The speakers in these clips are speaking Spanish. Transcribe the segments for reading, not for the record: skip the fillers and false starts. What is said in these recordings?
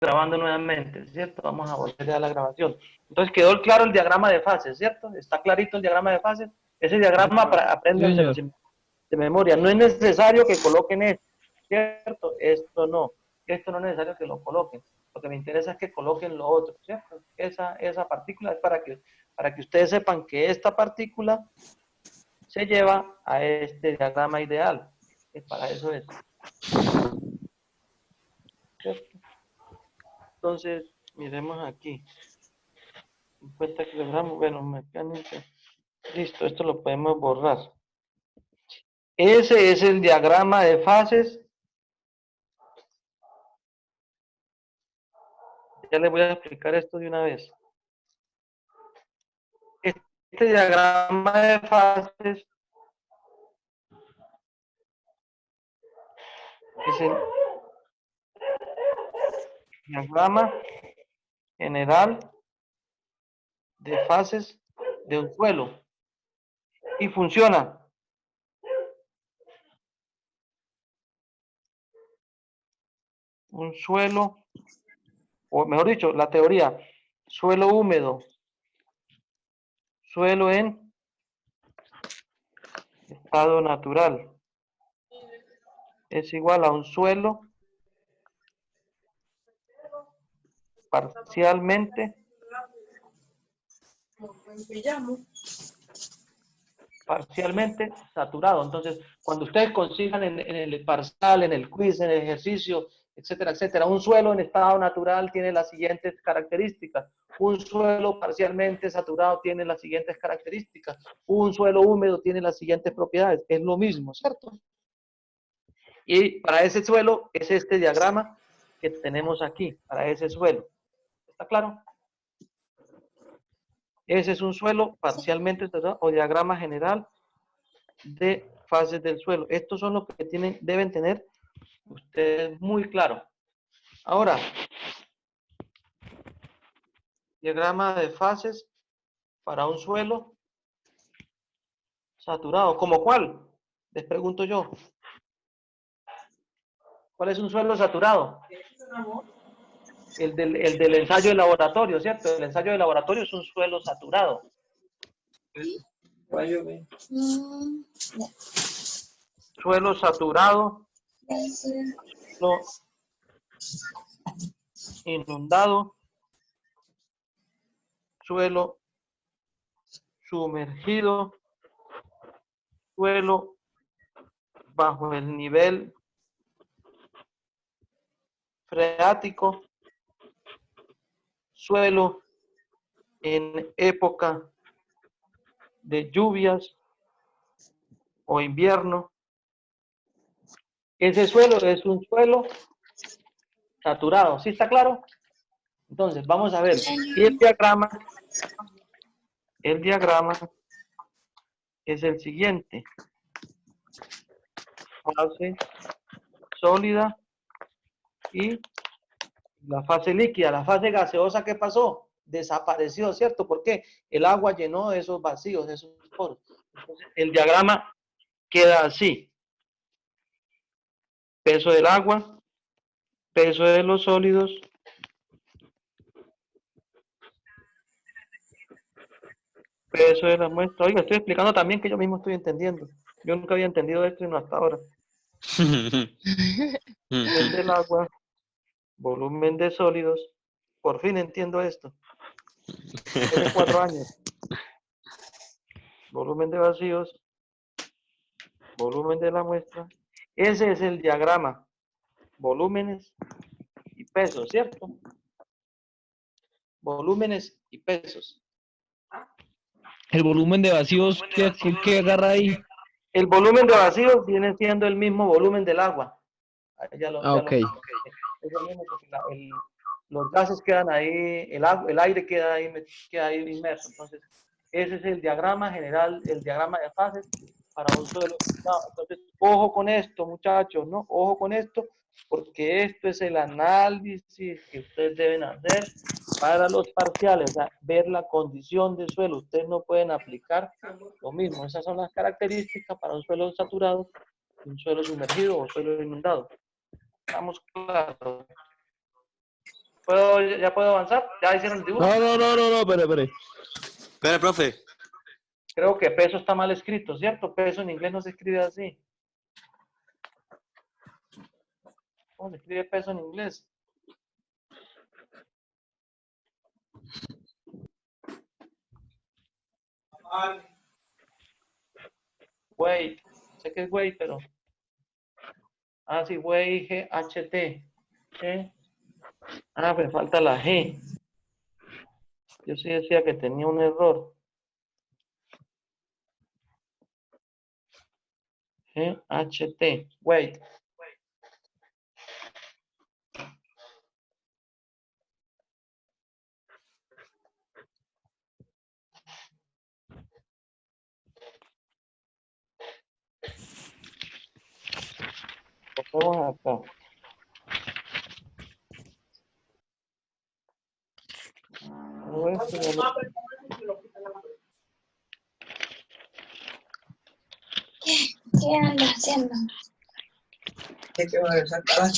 grabando nuevamente, ¿cierto? Vamos a volver a la grabación. Entonces quedó claro el diagrama de fases, ¿cierto? Está clarito el diagrama de fases. Ese diagrama, para Sí, apréndanselo señor. de memoria. No es necesario que coloquen esto, ¿cierto? Esto no es necesario que lo coloquen. Lo que me interesa es que coloquen lo otro, ¿cierto? Esa partícula es para que ustedes sepan que esta partícula se lleva a este diagrama ideal. Que para eso es, ¿cierto? Entonces, miremos aquí. 50 kilogramos, bueno, mecánica. Listo, esto lo podemos borrar. Ese es el diagrama de fases. Ya les voy a explicar esto de una vez. Este diagrama de fases es el diagrama general de fases de un suelo. Y funciona. Un suelo, o mejor dicho, la teoría, suelo húmedo, suelo en estado natural, es igual a un suelo parcialmente saturado. Entonces, cuando ustedes consigan en el parcial, en el quiz, en el ejercicio, etcétera, etcétera, un suelo en estado natural tiene las siguientes características. Un suelo parcialmente saturado tiene las siguientes características. Un suelo húmedo tiene las siguientes propiedades. Es lo mismo, ¿cierto? Y para ese suelo es este diagrama que tenemos aquí, para ese suelo. ¿Está claro? Ese es un suelo parcialmente saturado o diagrama general de fases del suelo. Estos son los que deben tener ustedes muy claro. Ahora, diagrama de fases para un suelo saturado. ¿Cómo cuál? Les pregunto yo. ¿Cuál es un suelo saturado? El del ensayo de laboratorio, ¿cierto? El ensayo de laboratorio es un suelo saturado. Suelo saturado, suelo inundado, suelo sumergido, suelo bajo el nivel freático, suelo en época de lluvias o invierno. Ese suelo es un suelo saturado, ¿sí está claro? Entonces, vamos a ver. Y el diagrama es el siguiente. Fase sólida y la fase líquida. La fase gaseosa, ¿qué pasó? Desapareció, ¿cierto? Porque el agua llenó esos vacíos, esos poros. Entonces, el diagrama queda así. Peso del agua, peso de los sólidos, peso de la muestra. Oiga, estoy explicando también que yo mismo estoy entendiendo. Yo nunca había entendido esto sino hasta ahora. Nivel del agua, volumen de sólidos. Por fin entiendo esto. Después de 4 años. Volumen de vacíos, volumen de la muestra. Ese es el diagrama. Volúmenes y pesos, ¿cierto? Volúmenes y pesos. El volumen de vacíos que agarra ahí. El volumen de vacíos viene siendo el mismo volumen del agua. Ya lo Ok. es lo mismo porque los gases quedan ahí, el aire queda ahí inmerso. Entonces, ese es el diagrama general, el diagrama de fases para un suelo. No, entonces, ojo con esto, muchachos, ¿no? Ojo con esto, porque esto es el análisis que ustedes deben hacer para los parciales, o sea, ver la condición del suelo. Ustedes no pueden aplicar lo mismo. Esas son las características para un suelo saturado, un suelo sumergido o suelo inundado. Estamos claros. ¿Ya puedo avanzar? ¿Ya hicieron el dibujo? No, espere. Espere, profe. Creo que peso está mal escrito, ¿cierto? Peso en inglés no se escribe así. ¿Cómo se escribe peso en inglés? Weight. Sé que es weight, pero... Ah, sí, weight, G-H-T. ¿Eh? Ah, me falta la G. Yo sí decía que tenía un error. G-H-T. Weight. Vamos acá. ¿Qué anda haciendo? ¿Qué te va a sacar?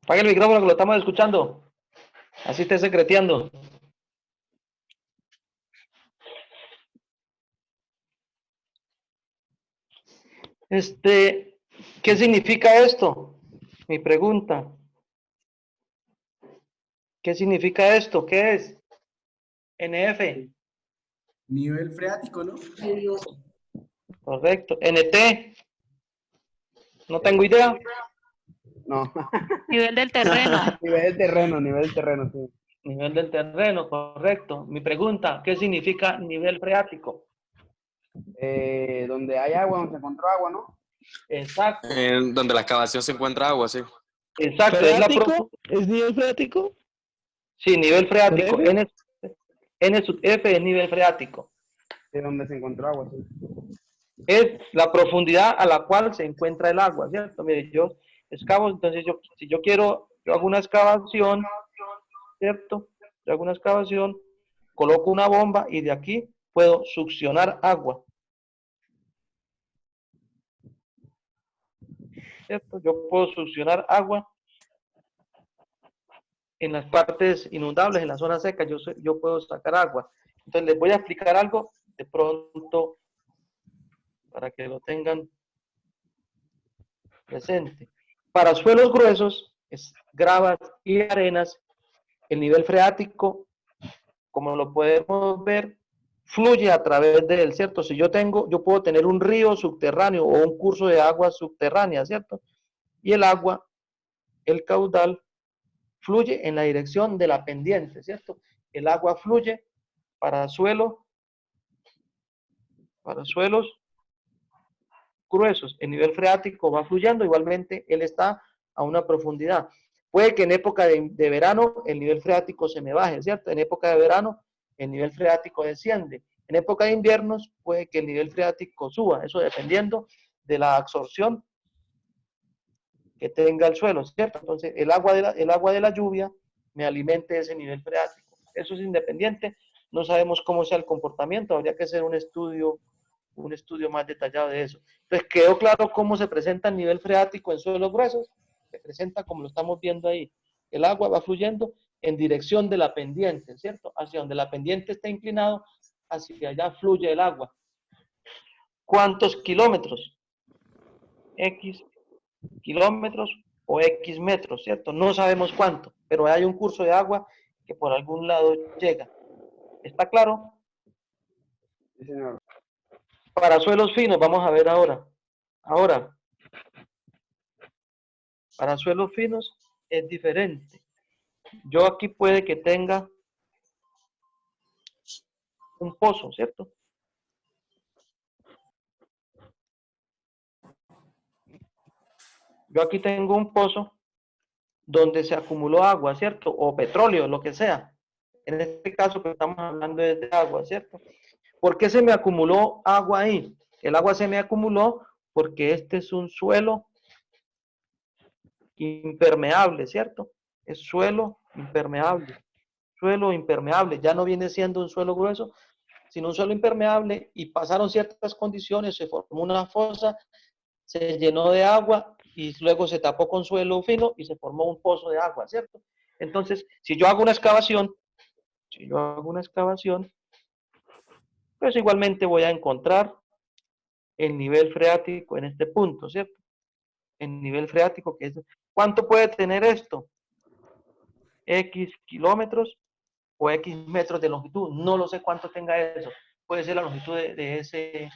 Apague el micrófono que lo estamos escuchando. Así esté secreteando. ¿Qué significa esto? Mi pregunta. ¿Qué significa esto? ¿Qué es? NF. Nivel freático, ¿no? Correcto. NT. No tengo idea. No, Nivel del terreno. nivel del terreno, sí. Nivel del terreno, correcto. Mi pregunta, ¿qué significa nivel freático? Donde hay agua, donde se encontró agua, ¿no? Exacto. Donde la excavación se encuentra agua, sí. Exacto. Es la ¿Freático? ¿Es nivel freático? Sí, nivel freático. ¿F? N sub F es nivel freático. De donde se encontró agua, sí. Es la profundidad a la cual se encuentra el agua, ¿cierto? Mire, yo excavo, entonces si yo quiero, yo hago una excavación, ¿cierto? Yo hago una excavación, coloco una bomba y de aquí puedo succionar agua, ¿cierto? Yo puedo succionar agua en las partes inundables, en la zona seca, yo puedo sacar agua. Entonces les voy a explicar algo de pronto para que lo tengan presente. Para suelos gruesos, gravas y arenas, el nivel freático, como lo podemos ver, fluye a través de él, ¿cierto? Si yo puedo tener un río subterráneo o un curso de agua subterránea, ¿cierto? Y el agua, el caudal, fluye en la dirección de la pendiente, ¿cierto? El agua fluye para suelos gruesos. El nivel freático va fluyendo, igualmente él está a una profundidad. Puede que en época de verano el nivel freático se me baje, ¿cierto? En época de verano el nivel freático desciende. En época de inviernos puede que el nivel freático suba, eso dependiendo de la absorción que tenga el suelo, ¿cierto? Entonces el agua de la lluvia me alimente ese nivel freático. Eso es independiente, no sabemos cómo sea el comportamiento, habría que hacer un estudio más detallado de eso. Entonces, ¿quedó claro cómo se presenta el nivel freático en suelos gruesos? Se presenta como lo estamos viendo ahí. El agua va fluyendo en dirección de la pendiente, ¿cierto? Hacia donde la pendiente está inclinado, hacia allá fluye el agua. ¿Cuántos kilómetros? X kilómetros o X metros, ¿cierto? No sabemos cuánto, pero hay un curso de agua que por algún lado llega. ¿Está claro? Sí, señor. Para suelos finos, vamos a ver ahora. Ahora, para suelos finos es diferente. Yo aquí puede que tenga un pozo, ¿cierto? Yo aquí tengo un pozo donde se acumuló agua, ¿cierto? O petróleo, lo que sea. En este caso, pues, estamos hablando de agua, ¿cierto? ¿Por qué se me acumuló agua ahí? El agua se me acumuló porque este es un suelo impermeable, ¿cierto? Es suelo impermeable. Suelo impermeable, ya no viene siendo un suelo grueso, sino un suelo impermeable, y pasaron ciertas condiciones, se formó una fosa, se llenó de agua y luego se tapó con suelo fino y se formó un pozo de agua, ¿cierto? Entonces, si yo hago una excavación, pues igualmente voy a encontrar el nivel freático en este punto, ¿cierto? El nivel freático, que es, ¿cuánto puede tener esto? X kilómetros o X metros de longitud, no lo sé cuánto tenga eso, puede ser la longitud de ese.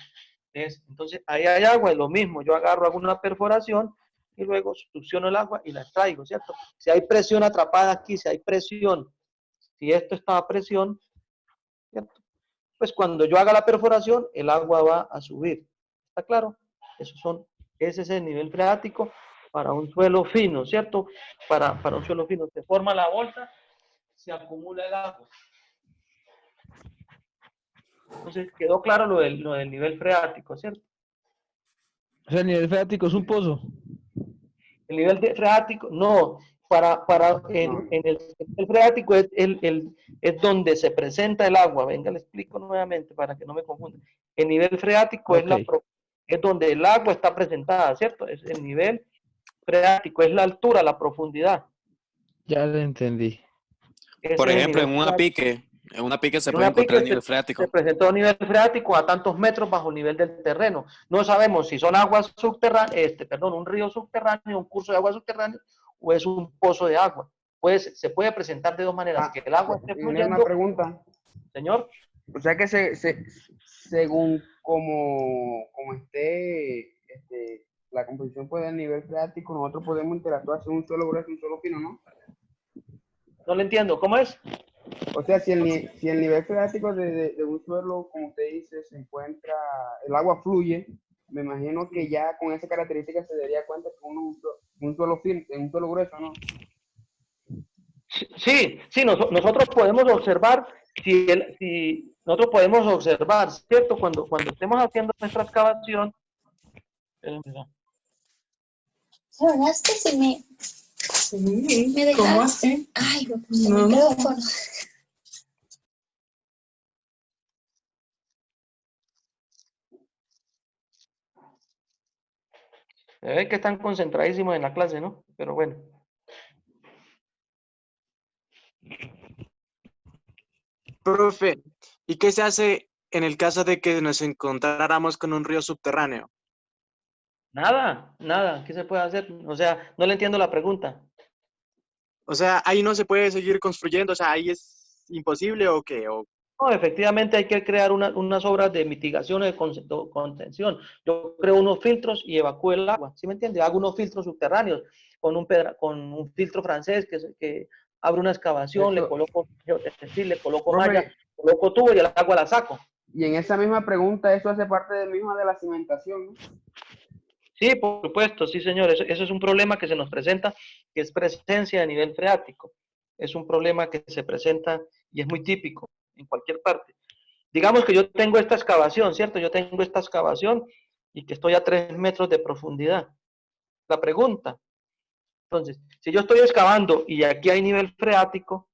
Entonces, ahí hay agua, es lo mismo, yo agarro, hago una perforación y luego succiono el agua y la extraigo, ¿cierto? Si hay presión atrapada aquí, si hay presión, si esto está a presión, ¿cierto? Pues cuando yo haga la perforación, el agua va a subir. ¿Está claro? Ese es el nivel freático para un suelo fino, ¿cierto? Para un suelo fino se forma la bolsa, se acumula el agua. Entonces, quedó claro lo del nivel freático, ¿cierto? O sea, el nivel freático es un pozo. El nivel freático, no, No, en el nivel freático es donde se presenta el agua. Venga, le explico nuevamente para que no me confunda. El nivel freático Ok, es donde el agua está presentada, ¿cierto? Es el nivel freático, es la altura, la profundidad. ya lo entendí. Ese Por es el ejemplo, nivel freático. en una pique se En puede una encontrar pique el nivel se freático. presentó a nivel freático a tantos metros bajo el nivel del terreno. No sabemos si son aguas subterráneas, un río subterráneo, un curso de agua subterráneo, o es un pozo de agua. Pues se puede presentar de dos maneras, ah, que el agua esté tiene una fluyendo, pregunta. señor. O sea que según como esté la composición pues, del nivel freático, nosotros podemos interactuar según un suelo grueso y un suelo fino, ¿no? No le entiendo, ¿cómo es? O sea, si el nivel freático de un suelo, como usted dice, se encuentra, el agua fluye, me imagino que ya con esa característica se daría cuenta que un suelo fino, un suelo grueso, ¿no? Sí, nosotros podemos observar, nosotros podemos observar, ¿cierto? Cuando estemos haciendo nuestra excavación, La verdad es que si me Sí, dejas. ¿cómo así? Ay, lo puse el No, no. micrófono. se ve que están concentradísimos en la clase, ¿no? Pero bueno. Profe, ¿y qué se hace en el caso de que nos encontráramos con un río subterráneo? Nada, ¿qué se puede hacer? O sea, no le entiendo la pregunta. O sea, ahí no se puede seguir construyendo, o sea, ahí es imposible o qué, o No, efectivamente hay que crear unas obras de mitigación o de contención. Yo creo unos filtros y evacúo el agua, ¿sí me entiende? Hago unos filtros subterráneos con un filtro francés que abre una excavación, le Eso, coloco textil, le coloco malla, profe, coloco tubo y el agua la saco. y en esa misma pregunta, eso hace parte del mismo de la cimentación, ¿no? Sí, por supuesto, sí, señor. Eso es un problema que se nos presenta, que es presencia a nivel freático. Es un problema que se presenta y es muy típico en cualquier parte. Digamos que yo tengo esta excavación, ¿cierto? Yo tengo esta excavación y que estoy a 3 metros de profundidad. La pregunta, entonces, si yo estoy excavando y aquí hay nivel freático,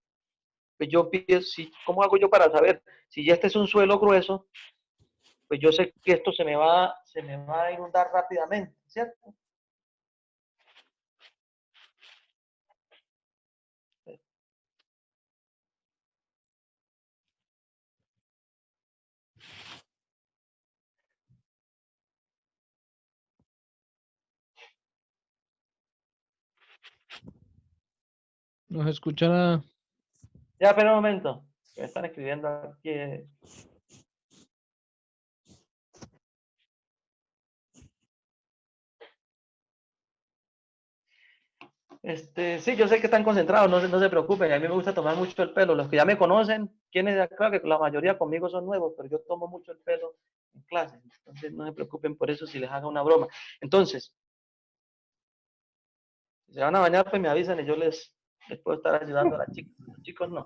pues yo pienso, ¿cómo hago yo para saber si este es un suelo grueso? Pues yo sé que esto se me va a inundar rápidamente, ¿cierto? No se escucha nada. Ya, pero un momento. Me están escribiendo aquí. Sí, yo sé que están concentrados, no se preocupen. A mí me gusta tomar mucho el pelo. Los que ya me conocen, claro que la mayoría conmigo son nuevos, pero yo tomo mucho el pelo en clase. Entonces, no se preocupen por eso si les haga una broma. Entonces, si se van a bañar, pues me avisan y yo les puedo estar ayudando a las chicas. Los chicos no.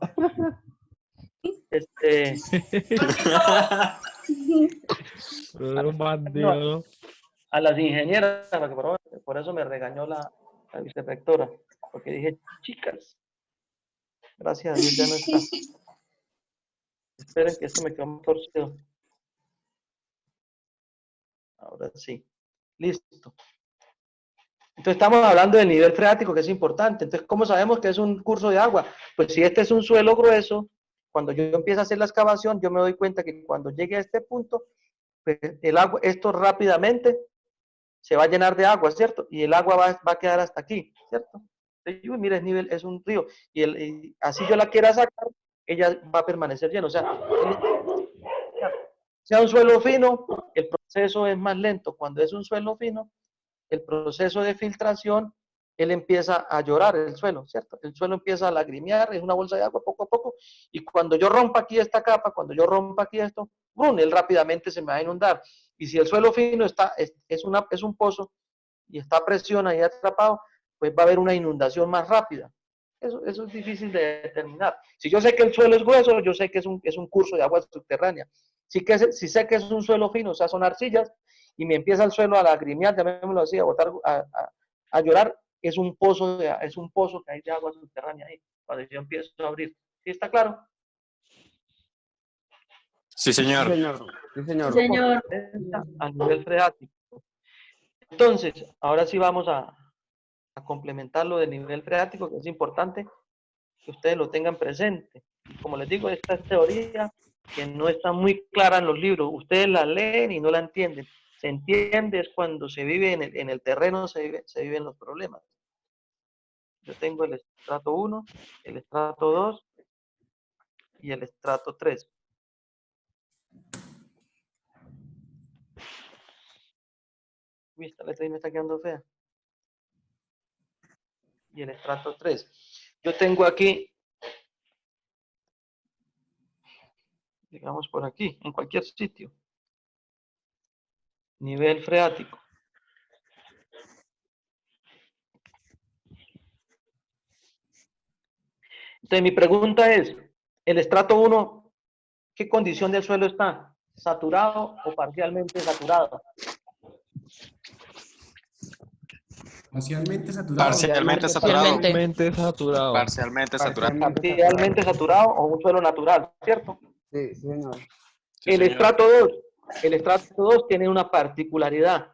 Un bandido, ¿no? A las ingenieras, porque por eso me regañó la vicerrectora, porque dije, chicas, gracias a Dios ya no está. Esperen que esto me quedó muy torcido. Ahora sí. Listo. Entonces estamos hablando del nivel freático, que es importante. Entonces, ¿cómo sabemos que es un curso de agua? Pues si este es un suelo grueso, cuando yo empiezo a hacer la excavación, yo me doy cuenta que cuando llegue a este punto, pues el agua, esto rápidamente se va a llenar de agua, ¿cierto? Y el agua va a quedar hasta aquí, ¿cierto? Entonces, uy, mira, es un río. Y así yo la quiera sacar, ella va a permanecer llena. O sea un suelo fino, el proceso es más lento. Cuando es un suelo fino, el proceso de filtración, él empieza a llorar el suelo, ¿cierto? El suelo empieza a lagrimear, es una bolsa de agua poco a poco, y cuando yo rompa aquí esta capa, cuando yo rompa aquí esto, ¡brum!, él rápidamente se me va a inundar. Y si el suelo fino es un pozo y está a presión ahí atrapado, pues va a haber una inundación más rápida. Eso es difícil de determinar. Si yo sé que el suelo es grueso, yo sé que es un curso de agua subterránea. Si sé que es un suelo fino, o sea, son arcillas, y me empieza el suelo a lagrimear, llamémoslo así, a botar, a llorar, es un pozo que hay de agua subterránea ahí, cuando yo empiezo a abrir. ¿Sí está claro? Sí, Sí, señor. señor. Sí, señor. Señor. A nivel freático. Entonces, ahora sí vamos a complementar lo del nivel freático, que es importante que ustedes lo tengan presente. Como les digo, esta es teoría que no está muy clara en los libros. Ustedes la leen y no la entienden. Se entiende es cuando se vive en el terreno, se viven los problemas. Yo tengo el estrato 1, el estrato 2 y el estrato 3. Uy, esta letra ahí me está quedando fea. Y el estrato 3. Yo tengo aquí, digamos por aquí, en cualquier sitio, nivel freático. Entonces mi pregunta es, el estrato 1, ¿qué condición del suelo está? ¿Saturado o parcialmente saturado? Parcialmente saturado. Parcialmente saturado. Parcialmente saturado. Parcialmente saturado. Parcialmente saturado o un suelo natural, ¿cierto? Sí, señor. Sí, El señor. estrato 2 tiene una particularidad,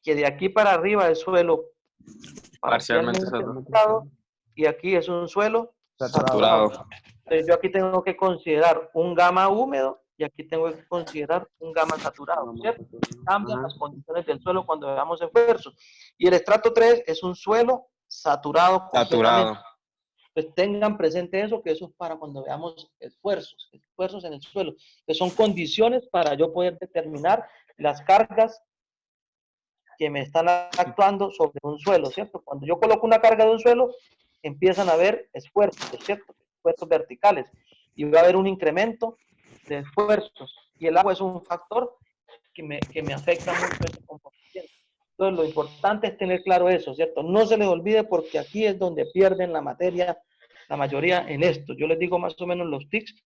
que de aquí para arriba el suelo Parcialmente saturado y aquí es un suelo Saturado. Entonces yo aquí tengo que considerar un gamma húmedo y aquí tengo que considerar un gamma saturado, ¿cierto? Cambian las condiciones del suelo cuando veamos esfuerzos. Y el estrato 3 es un suelo saturado completamente. Saturado. Pues tengan presente eso, que eso es para cuando veamos esfuerzos en el suelo, que son condiciones para yo poder determinar las cargas que me están actuando sobre un suelo, ¿cierto? Cuando yo coloco una carga de un suelo, empiezan a haber esfuerzos, ¿cierto? Esfuerzos verticales, y va a haber un incremento de esfuerzos, y el agua es un factor que me afecta mucho ese comportamiento. Entonces, lo importante es tener claro eso, ¿cierto? No se les olvide porque aquí es donde pierden la materia, la mayoría en esto. Yo les digo más o menos los tics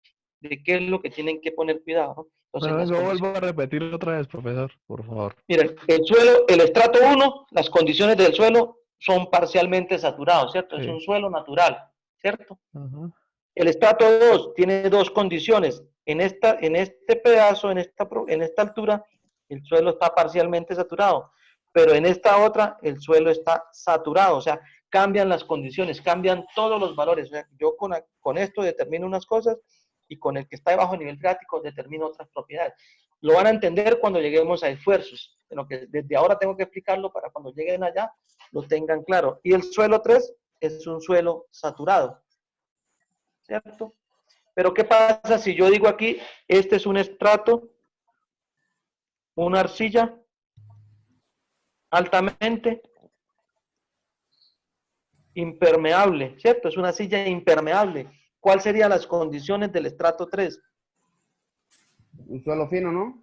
de qué es lo que tienen que poner cuidado, ¿no? Entonces, No vuelvo a repetir otra vez, profesor, por favor. miren, el suelo, el estrato 1, las condiciones del suelo son parcialmente saturados, ¿cierto? Sí. Es un suelo natural, ¿cierto? Ajá. El estrato 2 tiene dos condiciones. En este pedazo, en esta altura, el suelo está parcialmente saturado, pero en esta otra, el suelo está saturado, o sea, cambian las condiciones, cambian todos los valores. O sea, yo con esto determino unas cosas y con el que está debajo del nivel freático determino otras propiedades. Lo van a entender cuando lleguemos a esfuerzos, pero que desde ahora tengo que explicarlo para cuando lleguen allá lo tengan claro. Y el suelo 3 es un suelo saturado, ¿cierto? Pero ¿qué pasa si yo digo aquí, este es un estrato, una arcilla altamente impermeable, ¿cierto? Es una arcilla impermeable. ¿Cuáles serían las condiciones del estrato 3? Un suelo fino, ¿no?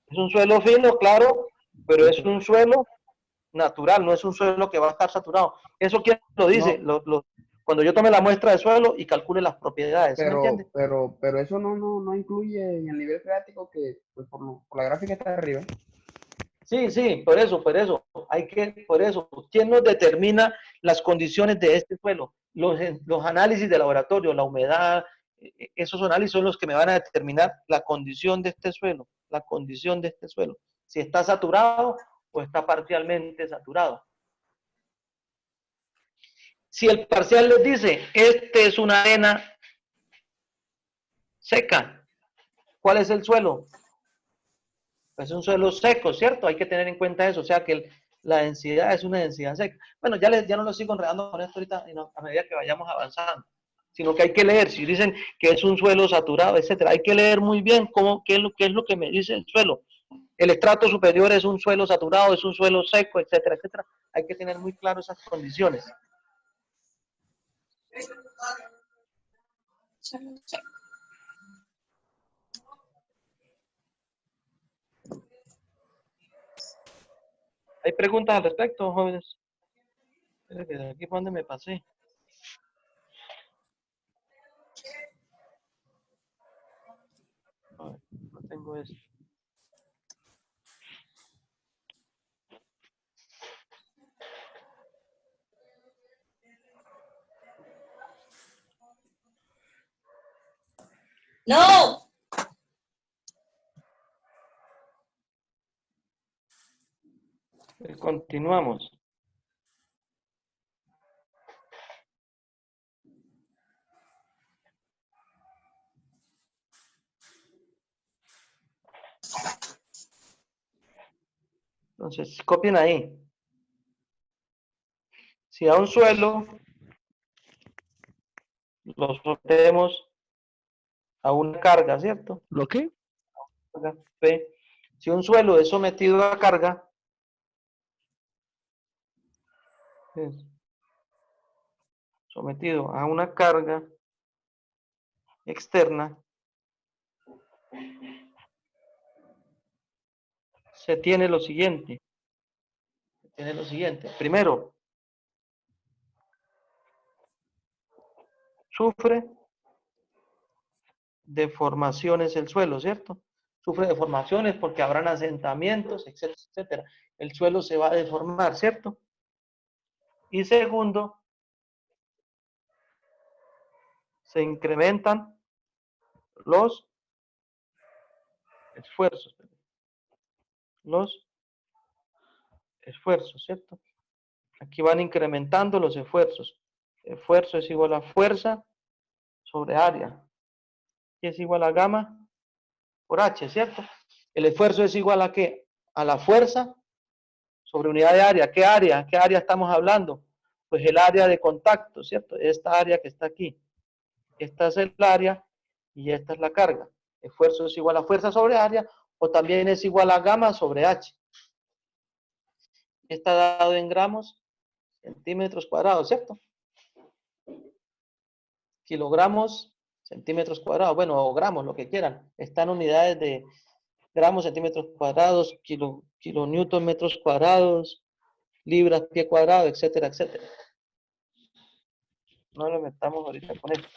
Es un suelo fino, claro, pero es un suelo natural, no es un suelo que va a estar saturado. ¿Eso quién lo dice? No. Cuando yo tome la muestra de suelo y calcule las propiedades, ¿sí me entiende? Pero eso no incluye en el nivel freático que, pues, por la gráfica está arriba. Sí, sí, por eso, por eso, ¿quién nos determina las condiciones de este suelo? Los análisis de laboratorio, la humedad, esos análisis son los que me van a determinar la condición de este suelo, si está saturado o está parcialmente saturado. Si el parcial les dice, este es una arena seca, ¿cuál es el suelo? Pues es un suelo seco, ¿cierto? Hay que tener en cuenta eso, o sea que la densidad es una densidad seca. Bueno, ya no lo sigo enredando con esto ahorita a medida que vayamos avanzando, sino que hay que leer, si dicen que es un suelo saturado, etcétera, hay que leer muy bien qué es lo que me dice el suelo. El estrato superior es un suelo saturado, es un suelo seco, etcétera, etcétera. Hay que tener muy claro esas condiciones. ¿Hay preguntas al respecto, jóvenes? Espera que de aquí fue donde me pasé. A ver, no tengo esto. No. Continuamos. Entonces, copien ahí. Si a un suelo lo sometemos a una carga, ¿cierto? ¿Lo qué? Carga P. Si un suelo es sometido a carga, es sometido a una carga externa, se tiene lo siguiente. Primero, sufre deformaciones el suelo, ¿cierto? Sufre deformaciones porque habrán asentamientos, etcétera, etcétera. El suelo se va a deformar, ¿cierto? Y segundo, se incrementan los esfuerzos. ¿Cierto? Aquí van incrementando los esfuerzos. Esfuerzo es igual a fuerza sobre área. Y es igual a gamma por H, ¿cierto? El esfuerzo es igual a ¿qué? A la fuerza sobre unidad de área. ¿Qué área? ¿Qué área estamos hablando? Pues el área de contacto, ¿cierto? Esta área que está aquí. Esta es el área y esta es la carga. Esfuerzo es igual a fuerza sobre área o también es igual a gamma sobre H. Está dado en gramos, centímetros cuadrados, ¿cierto? Kilogramos, centímetros cuadrados, bueno, o gramos, lo que quieran. Están unidades de gramos, centímetros cuadrados, kilonewton, metros cuadrados, libras, pie cuadrado, etcétera, etcétera. No lo metamos ahorita con eso.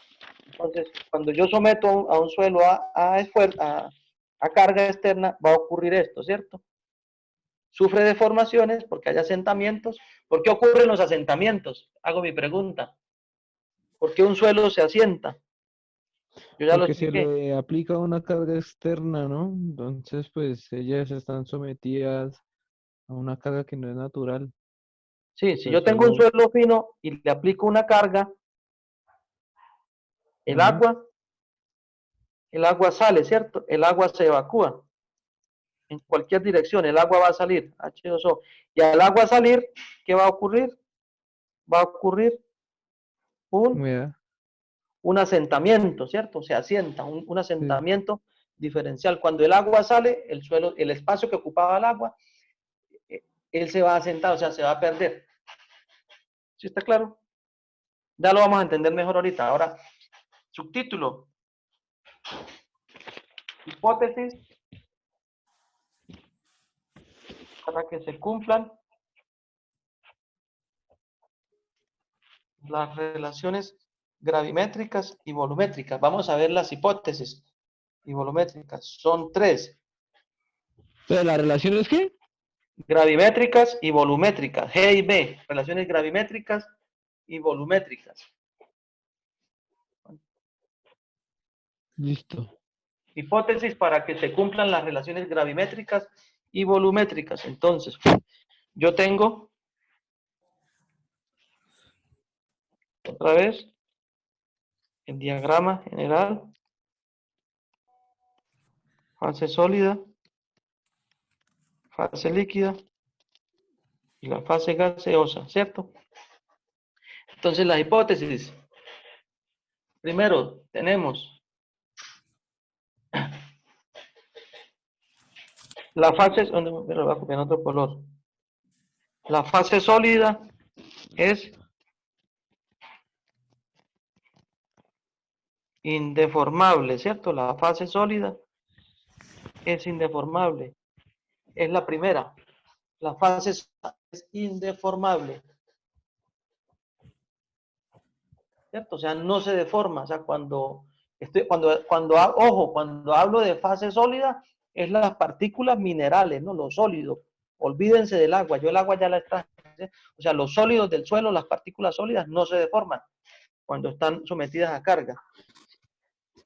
Entonces, cuando yo someto a un suelo a carga externa, va a ocurrir esto, ¿cierto? Sufre deformaciones porque hay asentamientos. ¿Por qué ocurren los asentamientos? Hago mi pregunta. ¿Por qué un suelo se asienta? Yo ya lo Porque se expliqué. le aplica una carga externa, ¿no? Entonces, pues ellas están sometidas a una carga que no es natural. Sí, si El yo tengo un suelo, suelo fino y le aplico una carga, el ajá, agua sale, ¿cierto? El agua se evacúa. En cualquier dirección, el agua va a salir, H2O. Y al agua salir, ¿qué va a ocurrir? Va a ocurrir humedad, un asentamiento, ¿cierto? Se asienta, un sí. asentamiento diferencial. Cuando el agua sale, el suelo, el espacio que ocupaba el agua, él se va a asentar, o sea, se va a perder. ¿Sí está claro? Ya lo vamos a entender mejor ahorita. Ahora, subtítulo. Hipótesis para que se cumplan las relaciones gravimétricas y volumétricas. Vamos a ver las hipótesis y volumétricas. Son 3. Pero la relación es qué? Gravimétricas y volumétricas. G y B. Relaciones gravimétricas y volumétricas. Listo. Hipótesis para que se cumplan las relaciones gravimétricas y volumétricas. Entonces, yo tengo, otra vez, el diagrama general, fase sólida, fase líquida y la fase gaseosa, ¿cierto? Entonces, las hipótesis. Primero, tenemos la fase, ¿dónde me lo voy a copiar en otro color? La fase sólida es indeformable, ¿cierto? La fase sólida es indeformable. Es la primera. La fase sólida es indeformable. ¿Cierto? O sea, no se deforma. O sea, cuando hablo de fase sólida, es las partículas minerales, ¿no? Lo sólido. Olvídense del agua. Yo el agua ya la extraje. O sea, los sólidos del suelo, las partículas sólidas, no se deforman cuando están sometidas a carga.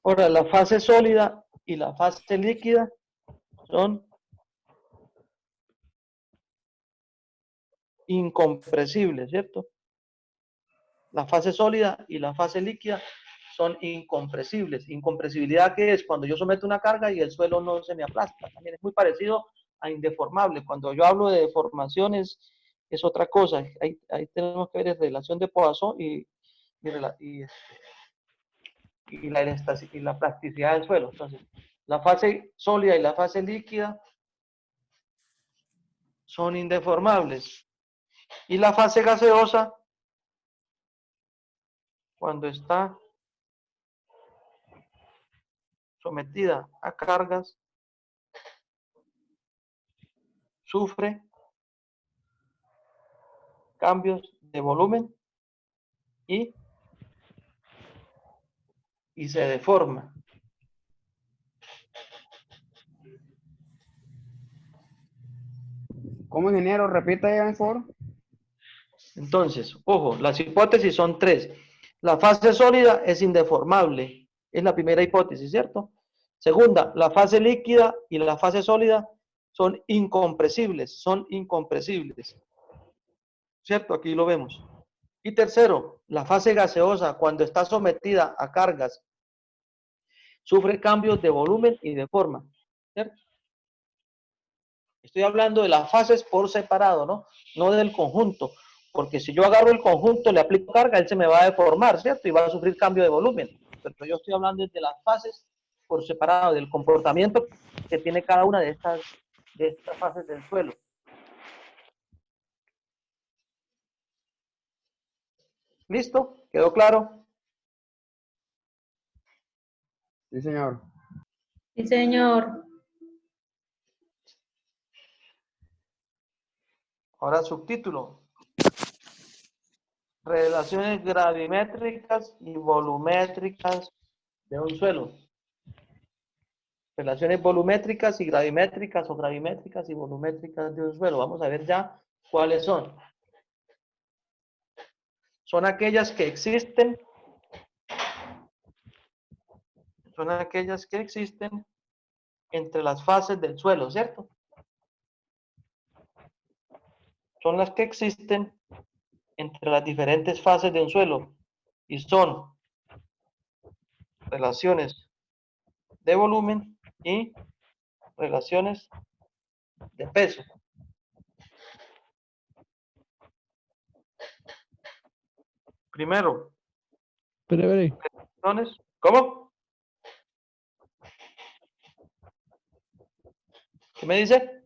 Ahora, la fase sólida y la fase líquida son incompresibles, ¿cierto? La fase sólida y la fase líquida son incompresibles. Incompresibilidad, ¿qué es? Cuando yo someto una carga y el suelo no se me aplasta. También es muy parecido a indeformable. Cuando yo hablo de deformaciones, es otra cosa. Ahí tenemos que ver relación de Poisson y la plasticidad del suelo. Entonces, la fase sólida y la fase líquida son indeformables. Y la fase gaseosa, cuando está sometida a cargas, sufre cambios de volumen y se deforma. ¿Cómo, ingeniero? Repita ya, en favor. Entonces, ojo, las hipótesis son 3. La fase sólida es indeformable. Es la primera hipótesis, ¿cierto? Segunda, la fase líquida y la fase sólida son incompresibles. Son incompresibles. ¿Cierto? Aquí lo vemos. Y tercero, la fase gaseosa, cuando está sometida a cargas, sufre cambios de volumen y de forma. ¿Cierto? Estoy hablando de las fases por separado, ¿no? No del conjunto. Porque si yo agarro el conjunto, le aplico carga, él se me va a deformar, ¿cierto? Y va a sufrir cambio de volumen. Pero yo estoy hablando de las fases por separado, del comportamiento que tiene cada una de estas fases del suelo. ¿Listo? ¿Quedó claro? Sí, señor. Sí, señor. Ahora subtítulo. Relaciones gravimétricas y volumétricas de un suelo. Relaciones volumétricas y gravimétricas o gravimétricas y volumétricas de un suelo. Vamos a ver ya cuáles son. Son aquellas que existen. Son aquellas que existen entre las fases del suelo, ¿cierto? Son las que existen entre las diferentes fases de un suelo y son relaciones de volumen y relaciones de peso. Primero, Espere. relaciones. ¿Cómo? ¿Qué me dice?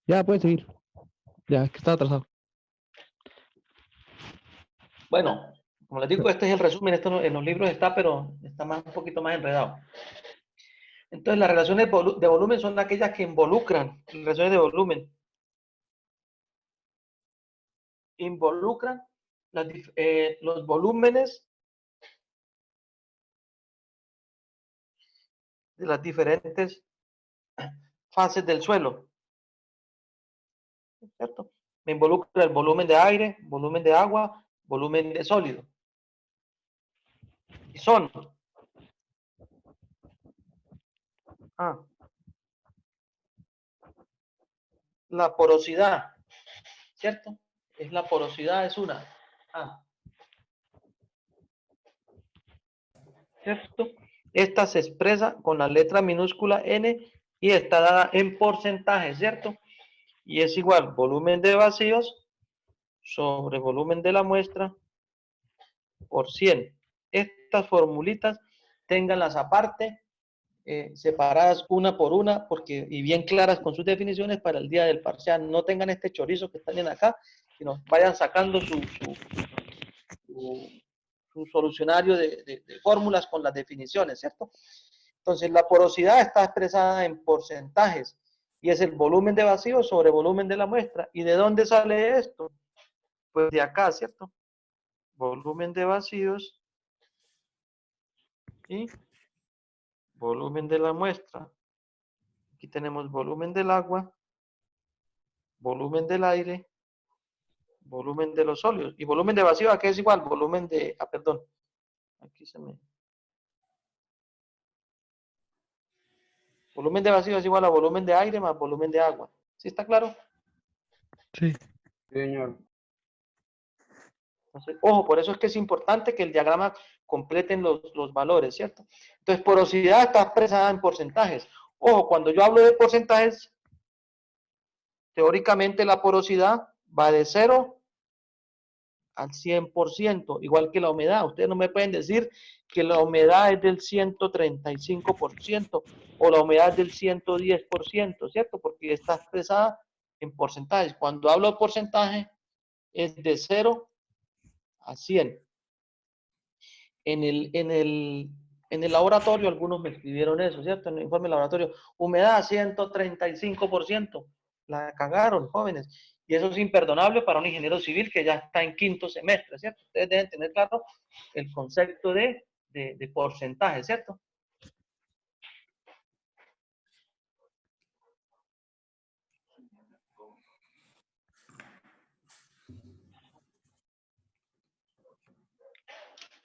Ya, puede seguir. Ya, que está atrasado. Bueno, como les digo, este es el resumen. Esto en los libros está, pero está un poquito más enredado. Entonces, las relaciones de volumen son aquellas que involucran, relaciones de volumen, involucran los volúmenes de las diferentes fases del suelo, ¿cierto? Me involucra el volumen de aire, volumen de agua, volumen de sólido. Y son la porosidad, ¿cierto? La porosidad es una ¿cierto? Esta se expresa con la letra minúscula n y está dada en porcentaje, ¿cierto? Y es igual volumen de vacíos sobre volumen de la muestra por 100. Estas formulitas ténganlas aparte, separadas una por una, porque, y bien claras con sus definiciones para el día del parcial. No tengan este chorizo que están en acá, sino vayan sacando su solucionario de fórmulas con las definiciones, ¿cierto? Entonces, la porosidad está expresada en porcentajes y es el volumen de vacío sobre volumen de la muestra. ¿Y de dónde sale esto? Pues de acá, ¿cierto? Volumen de vacíos y volumen de la muestra. Aquí tenemos volumen del agua, volumen del aire, volumen de los sólidos. Y volumen de vacío, aquí es igual, volumen de, perdón, aquí se me... Volumen de vacío es igual a volumen de aire más volumen de agua. ¿Sí está claro? Sí. Señor. Entonces, ojo, por eso es que es importante que el diagrama completen los valores, ¿cierto? Entonces, porosidad está expresada en porcentajes. Ojo, cuando yo hablo de porcentajes, teóricamente la porosidad va de 0 al 100%, igual que la humedad. Ustedes no me pueden decir que la humedad es del 135% o la humedad es del 110%, ¿cierto? Porque está expresada en porcentajes. Cuando hablo de porcentaje, es de 0 a 100. En el laboratorio, algunos me escribieron eso, ¿cierto? En el informe del laboratorio, humedad 135%. La cagaron, jóvenes. Y eso es imperdonable para un ingeniero civil que ya está en quinto semestre, ¿cierto? Ustedes deben tener claro el concepto de porcentaje, ¿cierto?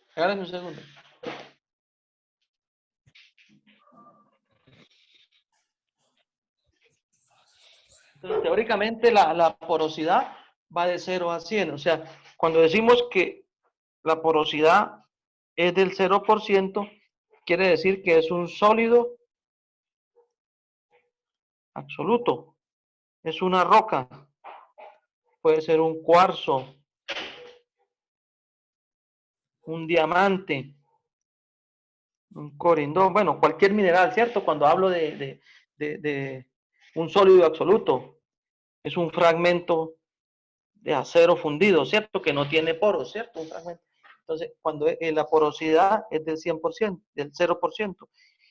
Espérenme un segundo. Entonces, teóricamente, la porosidad va de 0 a 100. O sea, cuando decimos que la porosidad es del 0%, quiere decir que es un sólido absoluto. Es una roca. Puede ser un cuarzo, un diamante, un corindón, bueno, cualquier mineral, ¿cierto? Cuando hablo de un sólido absoluto, es un fragmento de acero fundido, ¿cierto? Que no tiene poros, ¿cierto? Un fragmento. Entonces, cuando la porosidad es del 100%, del 0%,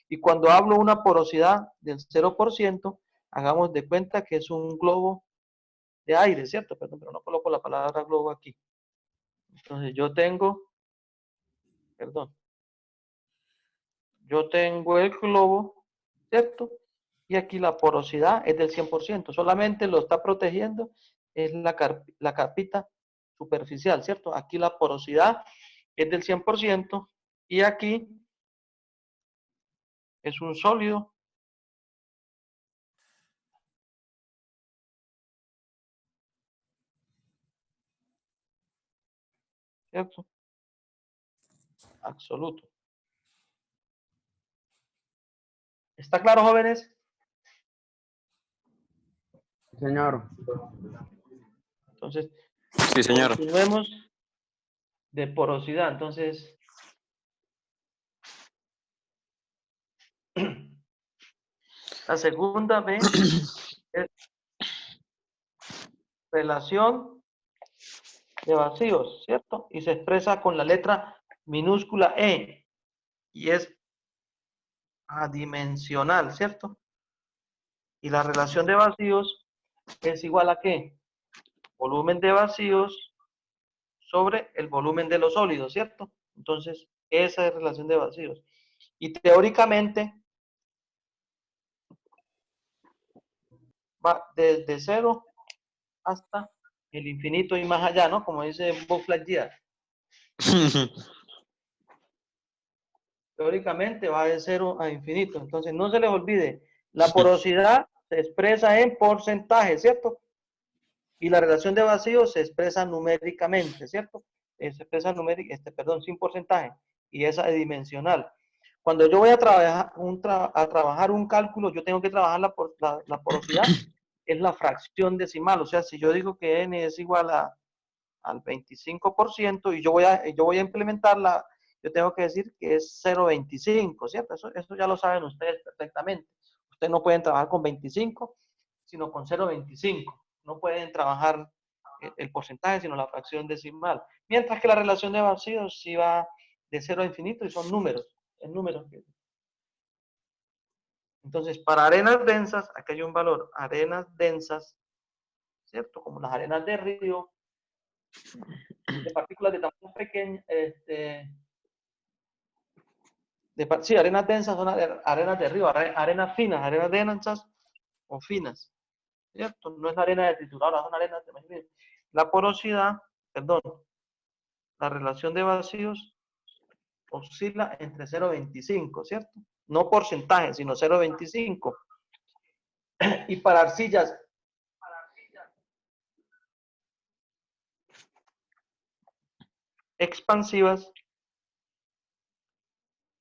y cuando hablo una porosidad del 0%, hagamos de cuenta que es un globo de aire, ¿cierto? Perdón, pero no coloco la palabra globo aquí. Entonces, yo tengo el globo, ¿cierto? Y aquí la porosidad es del 100%, solamente lo está protegiendo es la capita superficial, ¿cierto? Aquí la porosidad es del 100% y aquí es un sólido ¿cierto? Absoluto. ¿Está claro, jóvenes? Señor. Entonces, Sí, señor. continuemos de porosidad. Entonces, la segunda B es relación de vacíos, ¿cierto? Y se expresa con la letra minúscula E y es adimensional, ¿cierto? Y la relación de vacíos es igual a ¿qué? Volumen de vacíos sobre el volumen de los sólidos, ¿cierto? Entonces, esa es relación de vacíos. Y teóricamente va desde 0 hasta el infinito y más allá, ¿no? Como dice Buzz Lightyear. Teóricamente va de 0 a infinito. Entonces, no se les olvide, la porosidad se expresa en porcentaje, ¿cierto? Y la relación de vacíos se expresa numéricamente, ¿cierto? Se expresa sin porcentaje, y es adimensional. Cuando yo voy a trabajar un cálculo, yo tengo que trabajar la porosidad, es la fracción decimal. O sea, si yo digo que n es igual al 25% y yo voy a implementarla, yo tengo que decir que es 0,25, ¿cierto? Eso ya lo saben ustedes perfectamente. Ustedes no pueden trabajar con 25, sino con 0,25. No pueden trabajar el porcentaje, sino la fracción decimal. Mientras que la relación de vacíos sí va de 0 a infinito y son números. Es números. Entonces, para arenas densas, aquí hay un valor. Arenas densas, ¿cierto? Como las arenas de río, de partículas de tamaño pequeño, sí, arenas densas son arenas de río, arenas finas, arenas densas o finas, ¿cierto? No es la arena de trituradora, son arenas de tamaño pequeño. La porosidad, perdón, la relación de vacíos oscila entre 0,25, ¿cierto? No porcentaje, sino 0,25. Y para arcillas expansivas,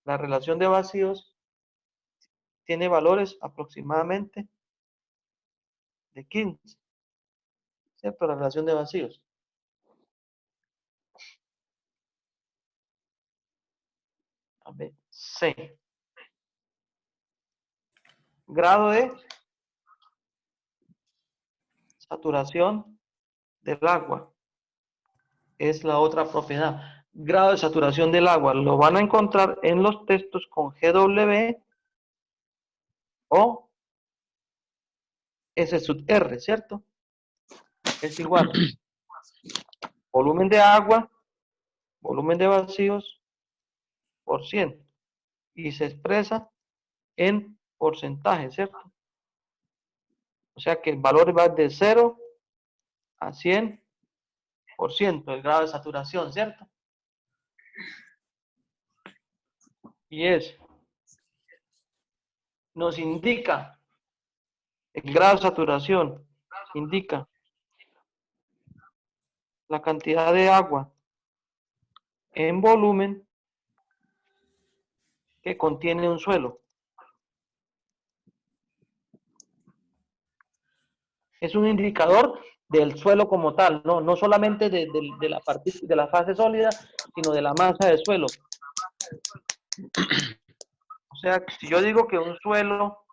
la relación de vacíos tiene valores aproximadamente de 15, ¿cierto? La relación de vacíos. A ver, C. Grado de saturación del agua es la otra propiedad. Grado de saturación del agua lo van a encontrar en los textos con GW o S sub R, ¿cierto? Es igual volumen de agua, volumen de vacíos por 100, y se expresa en porcentaje, ¿cierto? O sea que el valor va de 0 a 100%, el grado de saturación, ¿cierto? Y nos indica, el grado de saturación indica la cantidad de agua en volumen que contiene un suelo. Es un indicador del suelo como tal, no solamente de la fase sólida, sino de la masa del suelo. O sea, si yo digo que un suelo